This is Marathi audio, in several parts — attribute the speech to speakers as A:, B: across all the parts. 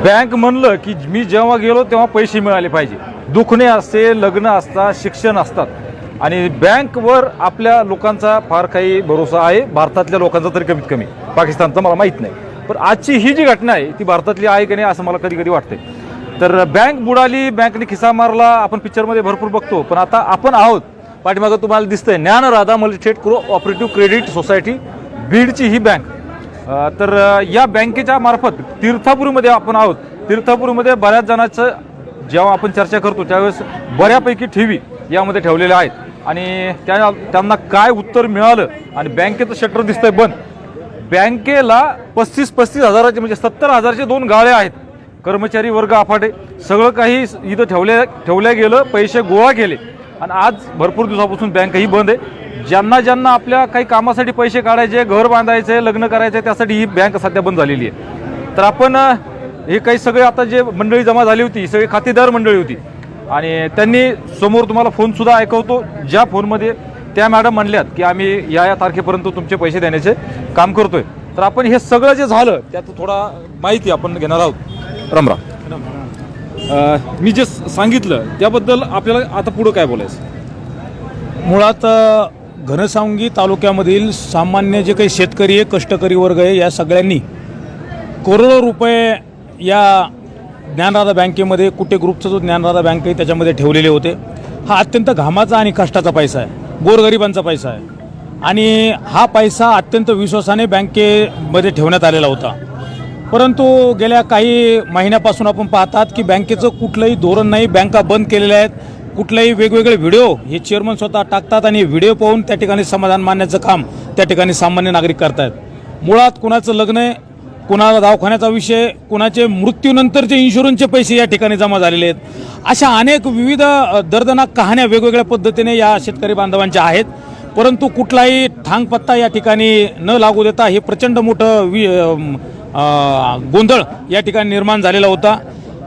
A: बँक म्हणलं की मी जेव्हा गेलो तेव्हा पैसे मिळाले पाहिजे. दुखणे असते, लग्न असतात, शिक्षण असतात आणि बँकवर आपल्या लोकांचा फार काही भरोसा आहे, भारतातल्या लोकांचा तरी कमीत कमी. पाकिस्तानचं मला माहीत नाही, पण आजची ही जी घटना आहे ती भारतातली आहे की नाही असं मला कधी कधी वाटते. तर बँक बुडाली, बँकने खिसा मारला, आपण पिक्चरमध्ये भरपूर बघतो. पण आता आपण आहोत पाठीमागं तुम्हाला दिसतंय Dnyanradha multistate cooperative credit society बीडची ही बँक. तर या बँकेच्या मार्फत तीर्थापुरीमध्ये आपण आहोत. तीर्थापुरीमध्ये बऱ्याच जणांचं जेव्हा आपण चर्चा करतो त्यावेळेस बऱ्यापैकी ठेवी यामध्ये ठेवलेल्या आहेत आणि त्यांना काय उत्तर मिळालं. आणि बँकेचं शटर दिसतंय बंद. बँकेला 35 हजाराचे म्हणजे 70,000चे 2 गाळे आहेत. कर्मचारी वर्ग अफाटे, सगळं काही इथं ठेवल्या गेलं, पैसे गोळा केले आणि आज भरपूर दिवसापासून बँक ही बंद आहे. ज्यांना आपल्या काही कामासाठी पैसे काढायचे, घर बांधायचे, लग्न करायचे, त्यासाठी ही बँक सध्या बंद झालेली आहे. तर आपण हे काही सगळे आता जे मंडळी जमा झाली होती, सगळे खातेदार मंडळी होती आणि त्यांनी समोर तुम्हाला फोनसुद्धा ऐकवतो, ज्या फोनमध्ये त्या मॅडम म्हणल्यात की आम्ही या तारखेपर्यंत तुमचे पैसे देण्याचे काम करतोय. तर आपण हे सगळं जे झालं त्यात थोडा माहिती आपण घेणार आहोत. रामराम. मी जे सांगितलं त्याबद्दल आपल्याला आता पुढं काय बोलायचं?
B: मुळात घनसावंगी तालुक्यामधील सामान्य जे काही शेतकरी आहे, कष्टकरी वर्ग आहे, या सगळ्यांनी करोडो रुपये या ज्ञानराधा बँकेमध्ये, कुटे ग्रुपचा जो ज्ञानराधा बँक आहे त्याच्यामध्ये ठेवलेले होते. हा अत्यंत घामाचा आणि कष्टाचा पैसा आहे, गोरगरिबांचा पैसा आहे आणि हा पैसा अत्यंत विश्वासाने बँकेमध्ये ठेवण्यात आलेला होता. परंतु गेल्या काही महिन्यापासून आपण पाहतात की बँकेचं कुठलंही धोरण नाही, बँका बंद केलेल्या आहेत. कुठलेही वेगवेगळे व्हिडिओ हे चेअरमन स्वतः टाकतात आणि व्हिडिओ पाहून त्या ठिकाणी समाधान मानण्याचं काम त्या ठिकाणी सामान्य नागरिक करतायत. मुळात कुणाचं लग्न आहे, कुणाला दवाखान्याचा विषय, कुणाचे मृत्यूनंतरचे इन्शुरन्सचे पैसे या ठिकाणी जमा झालेले आहेत. अशा अनेक विविध दर्दनाक कहाण्या वेगवेगळ्या पद्धतीने या शेतकरी बांधवांच्या आहेत. परंतु कुठलाही ठांगपत्ता या ठिकाणी न लागू देता हे प्रचंड मोठं गोंधळ या ठिकाणी निर्माण झालेला होता.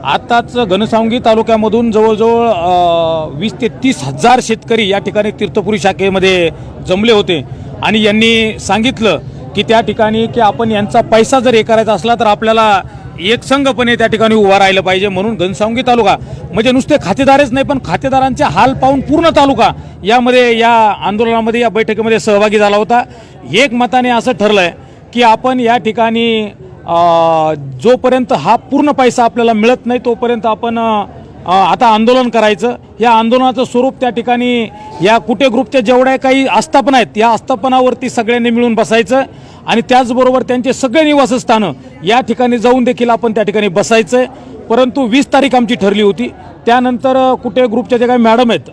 B: आताच घनसावंगी तालुक्यामधून जवळजवळ 20 ते 30 हजार शेतकरी या ठिकाणी तीर्थपुरी शाखेमध्ये जमले होते आणि यांनी सांगितलं की त्या ठिकाणी की आपण यांचा पैसा जर हे करायचा असला तर आपल्याला एकसंघपणे त्या ठिकाणी उभा राहिलं पाहिजे. म्हणून घनसावंगी तालुका म्हणजे नुसते खातेदारच नाही, पण खातेदारांचे हाल पाहून पूर्ण तालुका यामध्ये, या आंदोलनामध्ये, या बैठकीमध्ये सहभागी झाला होता. एक मताने असं ठरलंय की आपण या ठिकाणी जोपर्यंत हा पूर्ण पैसा आपल्याला मिळत नाही तोपर्यंत आपण आता आंदोलन करायचं. या आंदोलनाचं स्वरूप त्या ठिकाणी या कुटे ग्रुपच्या जेवढ्या काही आस्थापना आहेत या आस्थापनावरती सगळ्यांनी मिळून बसायचं आणि त्याचबरोबर त्यांचे सगळे निवासस्थानं या ठिकाणी जाऊन देखील आपण त्या ठिकाणी बसायचं. परंतु 20 तारीख आमची ठरली होती. त्यानंतर कुटे ग्रुपच्या जे काही मॅडम आहेत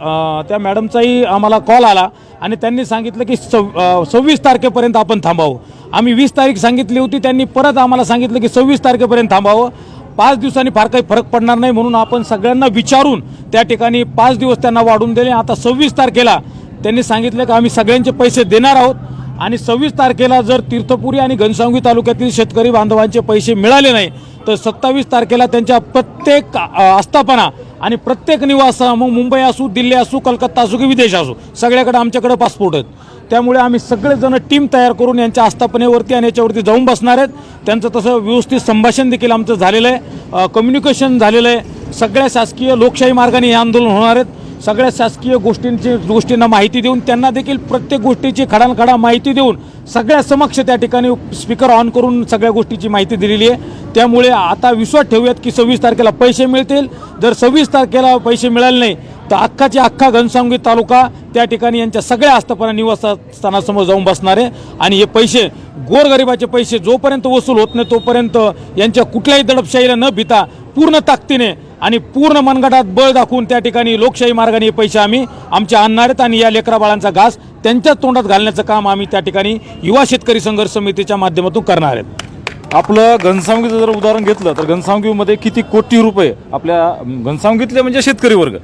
B: त्या मॅडमचाही आम्हाला कॉल आला आणि त्यांनी सांगितलं की 26 तारखेपर्यंत आपण थांबावं. आम्ही 20 तारीख सांगितली होती, त्यांनी परत आम्हाला सांगितलं की 26 तारखेपर्यंत थांबावं. 5 दिवसांनी फार काही फरक पडणार नाही म्हणून आपण सगळ्यांना विचारून त्या ठिकाणी 5 दिवस त्यांना वाढवून दिले. आता 26 तारखेला त्यांनी सांगितलं की आम्ही सगळ्यांचे पैसे देणार आहोत आणि 26 तारखेला जर तीर्थपुरी आणि घनसावंगी तालुक्यातील शेतकरी बांधवांचे पैसे मिळाले नाही तर 27 तारखेला त्यांच्या प्रत्येक आस्थापना आणि प्रत्येक निवास, मग मुंबई असू, दिल्ली असू, कलकत्ता असू की विदेश असू, सगळ्याकडे आमच्याकडे पासपोर्ट आहेत. त्यामुळे आम्ही सगळेजण टीम तयार करून यांच्या आस्थापनेवरती आणि याच्यावरती जाऊन बसणार आहेत. त्यांचं तसं व्यवस्थित संभाषण देखील आमचं झालेलं आहे, कम्युनिकेशन झालेलं आहे. सगळ्या शासकीय लोकशाही मार्गाने हे आंदोलन होणार आहेत. सगळ्या शासकीय गोष्टींना माहिती देऊन, त्यांना देखील प्रत्येक गोष्टीची खडानखडा माहिती देऊन सगळ्या समक्ष त्या ठिकाणी स्पीकर ऑन करून सगळ्या गोष्टीची माहिती दिलेली आहे. त्यामुळे आता विश्वास ठेवूयात की 26 तारखेला पैसे मिळतील. जर 26 तारखेला पैसे मिळाले नाही तर अख्खाच्या अख्खा घनसावंगी तालुका त्या ठिकाणी यांच्या सगळ्या आस्थापना निवासस्थानासमोर जाऊन बसणार आहे आणि हे पैसे, गोरगरिबाचे पैसे जोपर्यंत वसूल होत नाही तोपर्यंत यांच्या कुठल्याही दडपशाहीला न भिता पूर्ण ताकदीने आणि पूर्ण मनगटात बळ दाखवून त्या ठिकाणी लोकशाही मार्गाने हे पैसे आम्ही आमच्या आणणार आहेत आणि या लेकराबाळांचा घास त्यांच्याच तोंडात घालण्याचं काम आम्ही त्या ठिकाणी युवा शेतकरी संघर्ष समितीच्या माध्यमातून करणार आहेत.
A: आपलं घनसावंगीचं जर उदाहरण घेतलं तर घनसावंगीमध्ये किती कोटी रुपये आपल्या घनसावंगीतले म्हणजे शेतकरी वर्ग,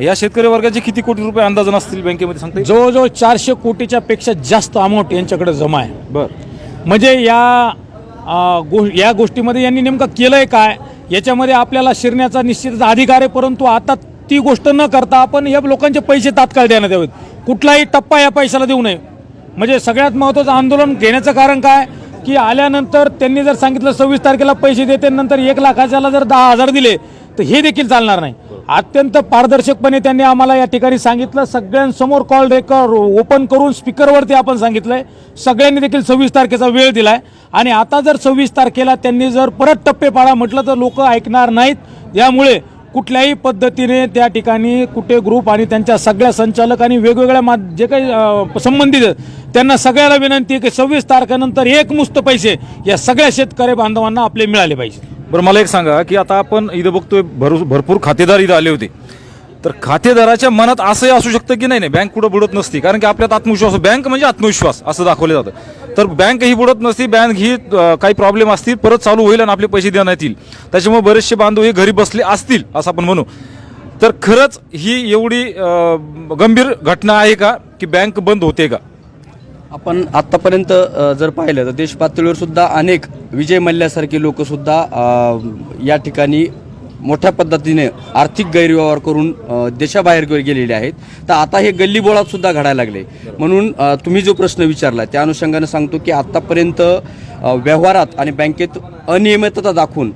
A: या शेतकरी वर्गाचे किती कोटी रुपये अंदाजन असतील बँकेमध्ये सांगता येईल?
B: जवळजवळ 400 कोटीच्या पेक्षा जास्त अमाऊंट यांच्याकडे जमा आहे.
A: बरं,
B: म्हणजे या गोष्टीमध्ये यांनी नेमकं केलंय काय याच्यामध्ये आपल्याला शिरण्याचा निश्चितच अधिकार आहे. परंतु आता ती गोष्ट न करता आपण या लोकांचे पैसे तात्काळ देण्यात यावेत, कुठलाही टप्पा या पैशाला देऊ नये. म्हणजे सगळ्यात महत्त्वाचं आंदोलन घेण्याचं कारण काय, की आल्यानंतर त्यांनी जर सांगितलं 26 तारखेला पैसे देते, नंतर 1 लाखाच्याला जर 10,000 दिले तर हे देखील चालणार नाही. अत्यंत पारदर्शकपणे त्यांनी आम्हाला या ठिकाणी सांगितलं. सगळ्यांसमोर कॉल रेकॉर्ड ओपन करून स्पीकरवरती आपण सांगितलंय. सगळ्यांनी देखील 26 तारखेचा वेळ दिलाय. आणि आता जर 26 तारखेला त्यांनी जर परत टप्पे पाडा म्हटलं तर लोक ऐकणार नाहीत. यामुळे कुठल्याही पद्धतीने त्या ठिकाणी कुठे ग्रुप आणि त्यांच्या सगळ्या संचालक आणि वेगवेगळ्या जे काही संबंधित आहेत त्यांना सगळ्याला विनंती आहे की 26 तारखेनंतर एकमुस्त पैसे या सगळ्या शेतकरी बांधवांना आपले मिळाले पाहिजे.
A: बरं, मला एक सांगा की आता आपण इथं बघतोय भरपूर खातेदार इथं आले होते, तर खातेदाराच्या मनात असंही असू शकतं की नाही बँक कुठं बुडत नसती, कारण की आपल्यात आत्मविश्वास, बँक म्हणजे आत्मविश्वास असं दाखवलं जातं. तर बँक ही बुडत नसती, बँक ही काही प्रॉब्लेम असतील परत चालू होईल आणि आपले पैसे देण्यात येईल. त्याच्यामुळे बरेचसे बांधव हे घरी बसले असतील असं आपण म्हणू. तर खरंच ही एवढी गंभीर घटना आहे का की बँक बंद होते का?
C: आपण आत्तापर्यंत जर पाहिलं तर देश पातळीवर सुद्धा अनेक विजय मल्ल्यासारखे लोक सुद्धा या ठिकाणी मोठ्या पद्धतीने आर्थिक गैरव्यवहार करून देशाबाहेर गेलेले आहेत. तर आता हे गल्लीबोळात सुद्धा घडायला लागले. म्हणून तुम्ही जो प्रश्न विचारला त्या अनुषंगाने सांगतो की आत्तापर्यंत व्यवहारात आणि बँकेत अनियमितता दाखवून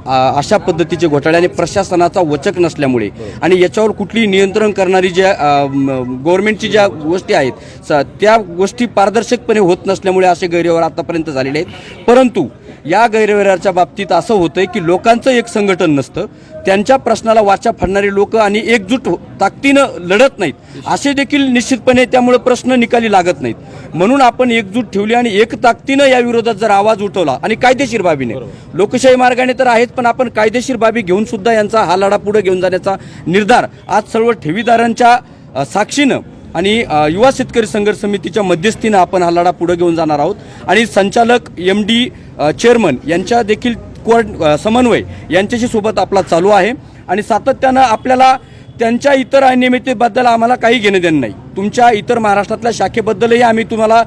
C: अशा पद्धतीचे घोटाळे आणि प्रशासनाचा वचक नसल्यामुळे आणि याच्यावर कुठली नियंत्रण करणारी ज्या गव्हर्नमेंटची ज्या गोष्टी आहेत त्या गोष्टी पारदर्शकपणे होत नसल्यामुळे असे गैरव्यवहार आतापर्यंत झालेले आहेत. परंतु या गैरव्यवहाराच्या बाबतीत असं होतंय की लोकांचं एक संघटन नसतं, त्यांच्या प्रश्नाला वाचा फाडणारे लोक आणि एकजूट ताकदीनं लढत नाहीत असे देखील निश्चितपणे त्यामुळे प्रश्न निकाली लागत नाहीत. म्हणून आपण एकजूट ठेवली आणि एक ताकदीनं या विरोधात जर आवाज उठवला आणि कायदेशीर बाबीने, लोकशाही मार्गाने तर आहेत पण आपण कायदेशीर बाबी घेऊन सुद्धा यांचा हा लढा पुढे घेऊन जाण्याचा निर्धार आज सर्व ठेवीदारांच्या साक्षीनं आणि युवा शेतकरी संघर्ष समितीच्या मध्यस्थीनं आपण हा लढा पुढे घेऊन जाणार आहोत. आणि संचालक MD चेअरमन यांच्या देखील समन्वय यांच्याशी सोबत आपला चालू आहे आणि सातत्यानं आपल्याला त्यांच्या इतर अनियमिततेबद्दल आम्हाला काही घेणं देणं नाही. तुमच्या इतर महाराष्ट्रातल्या शाखेबद्दलही आम्ही तुम्हाला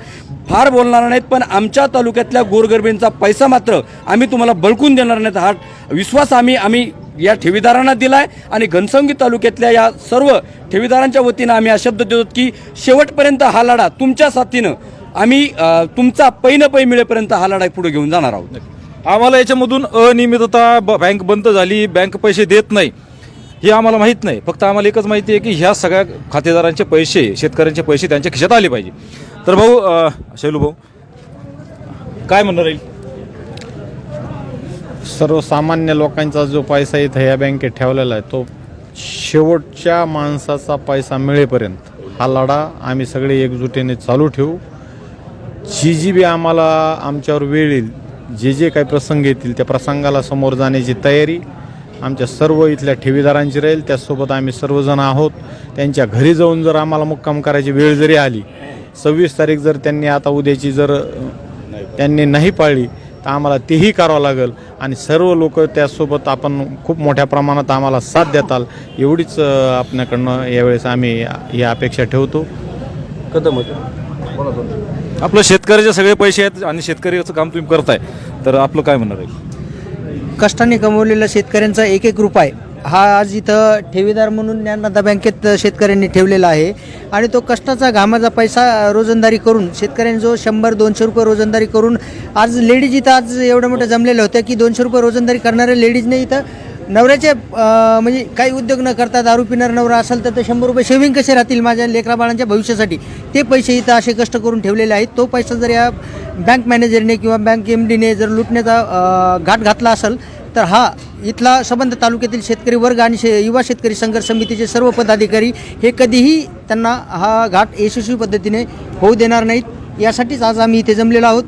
C: फार बोलणार नाहीत, पण आमच्या तालुक्यातल्या गोरगरिबांचा पैसा मात्र आम्ही तुम्हाला बळकून देणार नाहीत हा विश्वास आम्ही या ठेवीदारांना दिलाय. आणि घनसावंगी तालुक्यातल्या या सर्व ठेवीदारांच्या वतीनं आम्ही हा शब्द देतो की शेवटपर्यंत हा लढा तुमच्या साथीनं आम्ही तुमचा पै न पै मिळेपर्यंत हा लढा पुढे घेऊन जाणार आहोत.
A: आम्हाला याच्यामधून अनियमितता, बँक बंद झाली, बँक पैसे देत नाही हे आम्हाला माहीत नाही. फक्त आम्हाला एकच माहिती आहे की ह्या सगळ्या खातेदारांचे पैसे, शेतकऱ्यांचे पैसे त्यांच्या खिशात आले पाहिजे. तर भाऊ, शैलू भाऊ काय म्हणणार राहील?
D: सर्वसामान्य लोकांचा जो पैसा इथं या बँकेत ठेवलेला आहे तो शेवटच्या माणसाचा पैसा मिळेपर्यंत हा लढा आम्ही सगळे एकजुटीने चालू ठेवू. जी बी आम्हाला आमच्यावर वेळ येईल, जे काही प्रसंग येतील त्या प्रसंगाला समोर जाण्याची तयारी आमच्या सर्व इथल्या ठेवीदारांची राहील. त्याचसोबत आम्ही सर्वजण आहोत. त्यांच्या घरी जाऊन जर आम्हाला मुक्काम करायची वेळ जरी आली, 26 तारीख जर त्यांनी आता उद्याची जर त्यांनी नाही पाळली तर आम्हाला तेही करावं लागेल. आणि सर्व लोक त्यासोबत आपण खूप मोठ्या प्रमाणात आम्हाला साथ देताल एवढीच आपल्याकडनं यावेळेस आम्ही ही अपेक्षा ठेवतो.
A: आपलं शेतकऱ्याचे सगळे पैसे आहेत आणि शेतकऱ्याचं काम तुम्ही करताय, तर आपलं काय म्हणणार आहे?
E: कष्टाने कमवलेला शेतकऱ्यांचा एक रुपया हा आज इथं ठेवीदार म्हणून ज्ञानदाता बँकेत शेतकऱ्यांनी ठेवलेला आहे. आणि तो कष्टाचा घामाचा पैसा रोजंदारी करून शेतकऱ्यांनी जो 100-200 रुपये रोजंदारी करून आज लेडीज इथं आज एवढ्या मोठ्या जमलेल्या होत्या की 200 रुपये रोजंदारी करणाऱ्या लेडीजने इथं नवऱ्याचे म्हणजे काही उद्योग न करता दारू पिणारा नवरा असेल तर 100 रुपये सेव्हिंग कसे राहतील माझ्या लेकराबाळांच्या भविष्यासाठी, ते पैसे इथं असे कष्ट करून ठेवलेले आहेत. तो पैसा जर या बँक मॅनेजरने किंवा बँक MDने जर लुटण्याचा घाट घातला असेल तर हा इथला संबंध तालुक्यातील शेतकरी वर्ग आणि युवा शेतकरी संघर्ष समितीचे सर्व पदाधिकारी हे कधीही त्यांना हा घाट यशस्वी पद्धतीने होऊ देणार नाहीत. यासाठीच आज आम्ही इथे जमलेलो आहोत.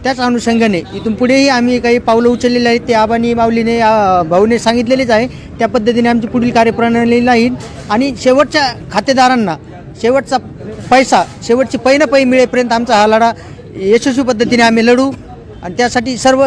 E: त्याच अनुषंगाने इथून पुढेही आम्ही काही पावलं उचललेली आहेत. ते आबांनी माऊलीने भाऊने सांगितलेलेच आहे. त्या पद्धतीने आमची पुढील कार्यप्रणाली राहील. आणि शेवटच्या खातेदारांना शेवटचा पैसा, शेवटची पै न पै मिळेपर्यंत आमचा हा लढा यशस्वी पद्धतीने आम्ही लढू. आणि त्यासाठी सर्व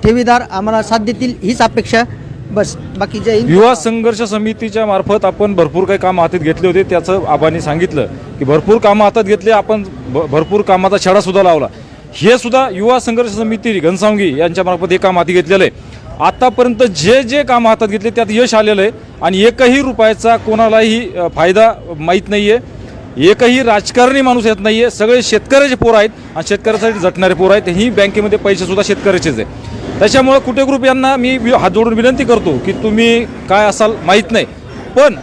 E: ठेवीदार आम्हाला साथ देतील हीच अपेक्षा. बस, बाकी जय हिंद.
A: युवा संघर्ष समितीच्या मार्फत आपण भरपूर काही कामं हातात घेतले होते. त्याचं आबांनी सांगितलं की भरपूर कामं हातात घेतले आपण, भरपूर कामाचा छडा सुद्धा लावला. हे सुद्धा युवा संघर्ष समिती घनसावंगी यांच्या मार्फत हे काम हाती घेतलेलं आहे. आतापर्यंत जे कामं हातात घेतले त्यात यश आलेलं आहे आणि एकही रुपयाचा कोणालाही फायदा माहीत नाही आहे. एकही राजकारणी माणूस येत नाहीये, सगळे शेतकऱ्याचे पोरं आहेत आणि शेतकऱ्यासाठी झटणारे पोरं आहेत. ही बँकेमध्ये पैसे सुद्धा शेतकऱ्याचेच आहे. त्याच्यामुळे कुठे ग्रुप यांना मी हात जोडून विनंती करतो की तुम्ही काय असाल माहीत नाही, पण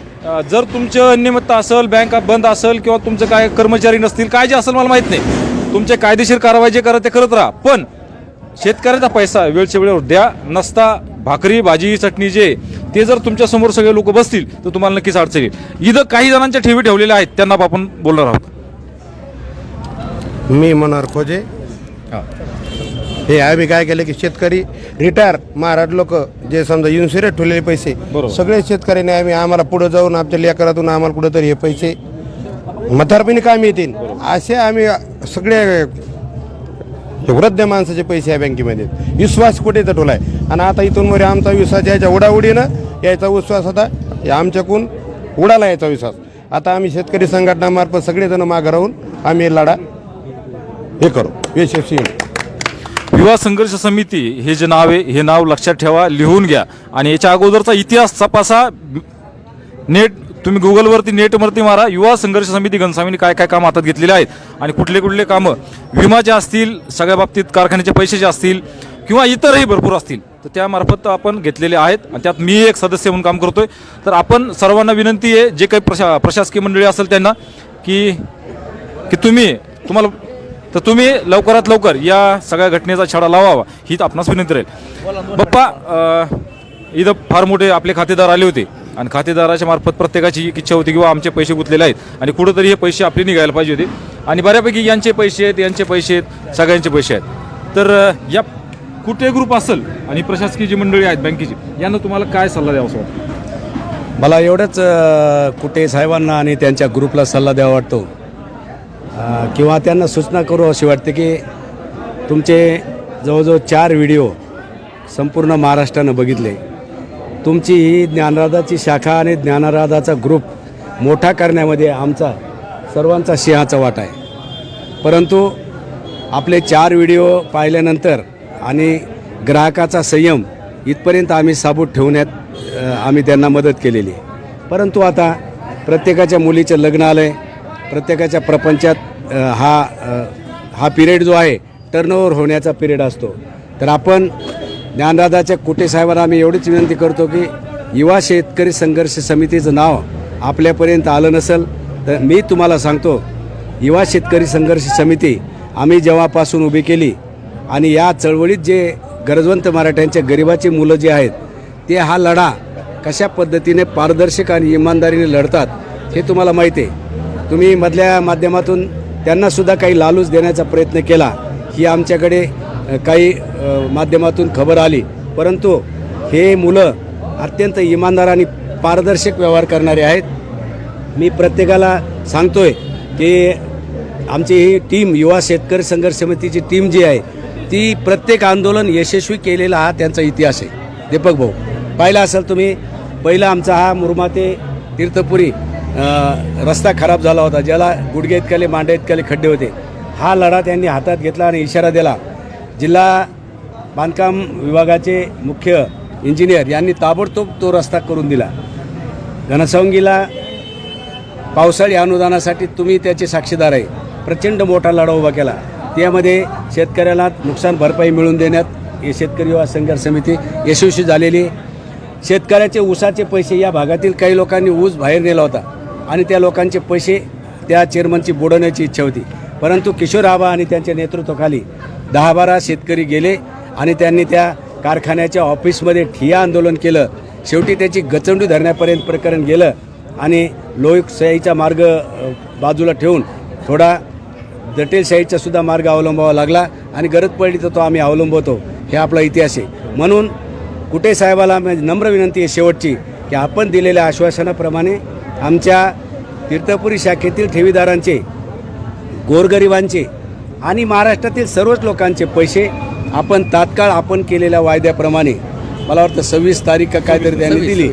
A: जर तुमचं अनियमितता असेल, बँक बंद असेल किंवा तुमचं काय कर्मचारी नसतील, काय जे असेल मला माहीत नाही, तुमचे कायदेशीर कारवाई जे करा ते करत राहा, पण शेतकऱ्याचा पैसा वेळच्या वेळेवर द्या. नसता भाकरी भाजी चटणी जे ते जर तुमच्या समोर सगळे लोक बसतील तर तुम्हाला नक्कीच अडचण येईल. इथं काही जणांच्या ठेवी ठेवलेल्या आहेत, त्यांना आपण बोलणार आहोत.
F: मी मनोहर खोजे. हे आम्ही काय केलं की शेतकरी रिटायर महाराज लोक जे समजा इन्शुरन्स ठेवलेले पैसे
A: बरोबर.
F: सगळे शेतकऱ्यांनी आम्हाला पुढे जाऊन आमच्या लेकरातून आम्हाला कुठेतरी हे पैसे म्हातारपणी कामी येतील असे आम्ही सगळे वृद्ध माणसाचे पैसे या बँकेमध्ये विश्वास कुठे तर ठेवलाय. आणि आता इथून वर आमचा विश्वास यायच्या उडाउडीनं यायचा विश्वास होता, आमच्याकडून उडाला यायचा विश्वास. आता आम्ही शेतकरी संघटनामार्फत सगळेजण मागं राहून आम्ही लढा हे करू यशस्वी.
A: युवा संघर्ष समिती हे जे नाव आहे, हे नाव लक्षात ठेवा, लिहून घ्या आणि याच्या अगोदरचा इतिहास तपासा. नेट तुम्ही गुगलवरती नेटवरती मारा, युवा संघर्ष समिती घनसावंगी काय काय कामं हातात घेतलेले आहेत आणि कुठले कुठले कामं विमाचे असतील, सगळ्या बाबतीत कारखान्याचे पैशाचे असतील किंवा इतरही भरपूर असतील तर त्यामार्फत आपण घेतलेले आहेत आणि त्यात मी एक सदस्य म्हणून काम करतोय. तर आपण सर्वांना विनंती आहे, जे काही प्रशासकीय मंडळी असेल त्यांना की तुम्ही लवकरात लवकर या सगळ्या घटनेचा छडा लावावा ही आपणास विनंती राहील. बाप्पा, इथं फार मोठे आपले खातेदार आले होते आणि खातेदाराच्या मार्फत प्रत्येकाची एक इच्छा होती किंवा आमचे पैसे गुंतलेले आहेत आणि कुठंतरी हे पैसे आपले निघायला पाहिजे होते आणि बऱ्यापैकी यांचे पैसे आहेत, यांचे पैसे आहेत, सगळ्यांचे पैसे आहेत. तर या कुठे ग्रुप असेल आणि प्रशासकीय जी मंडळी आहेत बँकेची, यांना तुम्हाला काय सल्ला द्यावा असं वाटतं?
G: मला एवढंच कुठे साहेबांना आणि त्यांच्या ग्रुपला सल्ला द्यावा वाटतो किंवा त्यांना सूचना करू अशी वाटते की तुमचे जवळजवळ 4 व्हिडिओ संपूर्ण महाराष्ट्रानं बघितले. तुमची ही ज्ञानराधाची शाखा आणि ज्ञानराधाचा ग्रुप मोठा करण्यामध्ये आमचा सर्वांचा सिंहाचा वाटा आहे. परंतु आपले 4 व्हिडिओ पाहिल्यानंतर आणि ग्राहकाचा संयम इथपर्यंत आम्ही साबूत ठेवण्यात आम्ही त्यांना मदत केलेली आहे. परंतु आता प्रत्येकाच्या मुलीचं लग्न आलं आहे, प्रत्येकाच्या प्रपंचात हा पिरियड जो आहे टर्नओव्हर होण्याचा पिरियड असतो. तर आपण ज्ञानराधाच्या कुटे साहेबांना आम्ही एवढीच विनंती करतो की युवा शेतकरी संघर्ष समितीचं नाव आपल्यापर्यंत आलं नसेल तर मी तुम्हाला सांगतो, युवा शेतकरी संघर्ष समिती आम्ही जेव्हापासून उभी केली आणि या चळवळीत जे गरजवंत मराठ्यांच्या गरिबाची मुलं जे आहेत ते हा लढा कशा पद्धतीने पारदर्शक आणि इमानदारीने लढतात हे तुम्हाला माहिती आहे. तुम्ही मधल्या माध्यमातून त्यांनासुद्धा काही लालूच देण्याचा प्रयत्न केला ही आमच्याकडे काही माध्यमातून खबर आली. परंतु हे मुलं अत्यंत इमानदार आणि पारदर्शक व्यवहार करणारे आहेत. मी प्रत्येकाला सांगतोय की आमची ही टीम युवा शेतकरी संघर्ष समितीची टीम जी आहे ती प्रत्येक आंदोलन यशस्वी केलेला हा त्यांचा इतिहास आहे. दीपक भाऊ, पाहिला असेल तुम्ही, पहिला आमचा हा मुरमा ते तीर्थपुरी रस्ता खराब झाला होता, ज्याला गुडघे इतकाले मांडे इतकाले खड्डे होते. हा लढा त्यांनी हातात घेतला आणि इशारा दिला. जिल्हा बांधकाम विभागाचे मुख्य इंजिनियर यांनी ताबडतोब तो रस्ता करून दिला. घनसावंगीला पावसाळी अनुदानासाठी तुम्ही त्याचे साक्षीदार आहे. प्रचंड मोठा लढा उभा केला. त्यामध्ये शेतकऱ्याला नुकसान भरपाई मिळवून देण्यात शेतकरी युवा संघर्ष समिती यशस्वी झालेली. शेतकऱ्याचे ऊसाचे पैसे या भागातील काही लोकांनी ऊस बाहेर नेला होता आणि त्या लोकांचे पैसे त्या चेअरमनची बुडवण्याची इच्छा होती. परंतु किशोर आबा आणि त्यांच्या नेतृत्वाखाली 10-12 शेतकरी गेले आणि त्यांनी त्या कारखान्याच्या ऑफिसमध्ये ठिय्या आंदोलन केलं. शेवटी त्याची गचंडी धरण्यापर्यंत प्रकरण गेलं आणि लोकशाहीचा मार्ग बाजूला ठेवून थोडा जटिलशाहीचा सुद्धा मार्ग अवलंबावा लागला आणि गरज पडली तर तो आम्ही अवलंबवतो. हे आपला इतिहास आहे. म्हणून कुटे साहेबाला नम्र विनंती आहे शेवटची की आपण दिलेल्या आश्वासनाप्रमाणे आमच्या तीर्थपुरी शाखेतील ठेवीदारांचे, गोरगरिबांचे आणि महाराष्ट्रातील सर्वच लोकांचे पैसे आपण तात्काळ आपण केलेल्या वायद्याप्रमाणे, मला वाटतं 26 तारीख काहीतरी त्यांनी दिली.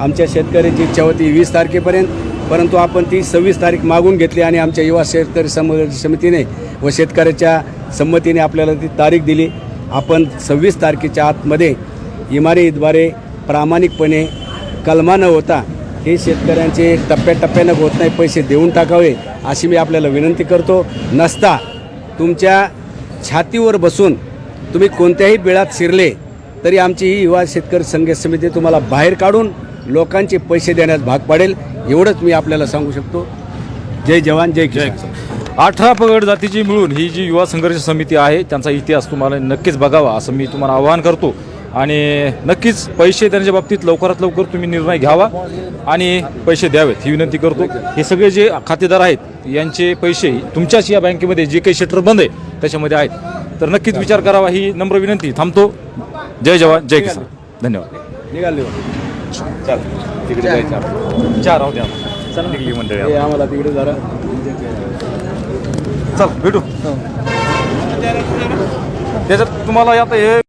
G: आमच्या शेतकऱ्यांची इच्छा होती 20 तारखेपर्यंत, परंतु आपण ती 26 तारीख मागून घेतली आणि आमच्या युवा शेतकरी समितीने व शेतकऱ्याच्या संमतीने आपल्याला ती तारीख दिली. आपण 26 तारखेच्या आतमध्ये इमारतीद्वारे प्रामाणिकपणे कलमा न होता हे शेतकऱ्यांचे टप्प्याटप्प्यानं होत नाही पैसे देऊन टाकावे अशी मी आपल्याला विनंती करतो. नसता तुमच्या छातीवर बसून तुम्ही कोणत्याही बिळात शिरले तरी आमची ही युवा शेतकरी संघर्ष समिती तुम्हाला बाहेर काढून लोकांचे पैसे देण्यास भाग पाडेल, एवढंच मी आपल्याला सांगू शकतो. जय जवान जय किसान.
A: 18 पगड जातीची मिळून ही जी युवा संघर्ष समिती आहे त्यांचा इतिहास तुम्हाला नक्कीच बघावा असं मी तुम्हाला आवाहन करतो. आणि नक्कीच पैसे देण्याच्या बाबतीत लवकरात लवकर तुम्ही निर्णय घ्यावा आणि पैसे द्यावेत ही विनंती करतो. हे सगळे जे खातेदार आहेत यांचे पैसे तुमच्याच या बँकेमध्ये जे काही शटर बंद आहे त्याच्यामध्ये आहेत, तर नक्कीच विचार करावा ही नम्र विनंती. थांबतो. जय जवान जय किसान. धन्यवाद.
G: निघाले
A: चल तिकडे जायचं, चार राहू द्या. चल निघली मंडळी,
G: आम्हाला तिकडे जरा
A: चल भेटू. त्याच्यात तुम्हाला आता हे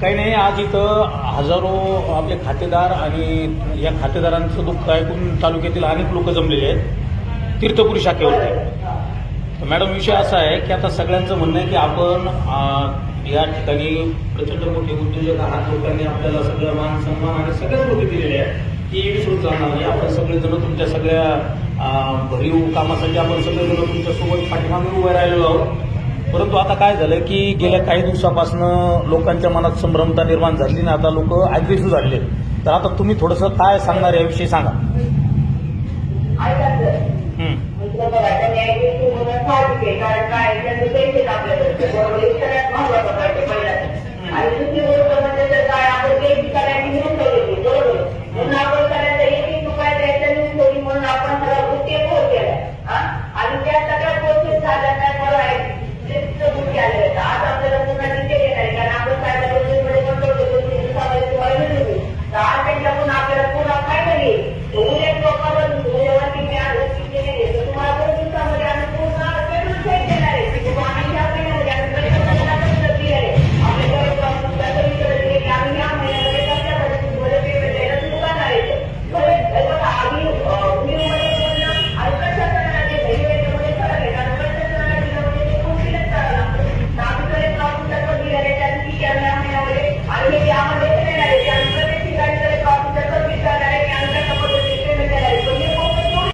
B: काही नाही. आज इथं हजारो आपले खातेदार आणि या खातेदारांचं दुःख ऐकून तालुक्यातील अनेक लोक जमलेले आहेत तीर्थपुरी शाखेवरती. तर मॅडम, विषय असा आहे की आता सगळ्यांचं म्हणणं आहे की आपण या ठिकाणी प्रचंड मोठे उद्योजक आहात, लोकांनी आपल्याला सगळं मान सन्मान आणि सगळ्याच गोष्टी दिलेल्या आहेत की विसरून जाणार नाही. आपण सगळेजण तुमच्या सगळ्या भरीव कामासाठी आपण सगळेजण तुमच्यासोबत पाठीमागे उभे राहिलेलो आहोत. परंतु आता काय झालं की गेल्या काही दिवसापासून लोकांच्या मनात संभ्रमता निर्माण झाली ना, आता लोक अग्रेसिव्ह झालेले. तर आता तुम्ही थोडंसं काय सांगणार याविषयी सांगा.
H: आणि दुसरी गोष्ट म्हणजे काय आपण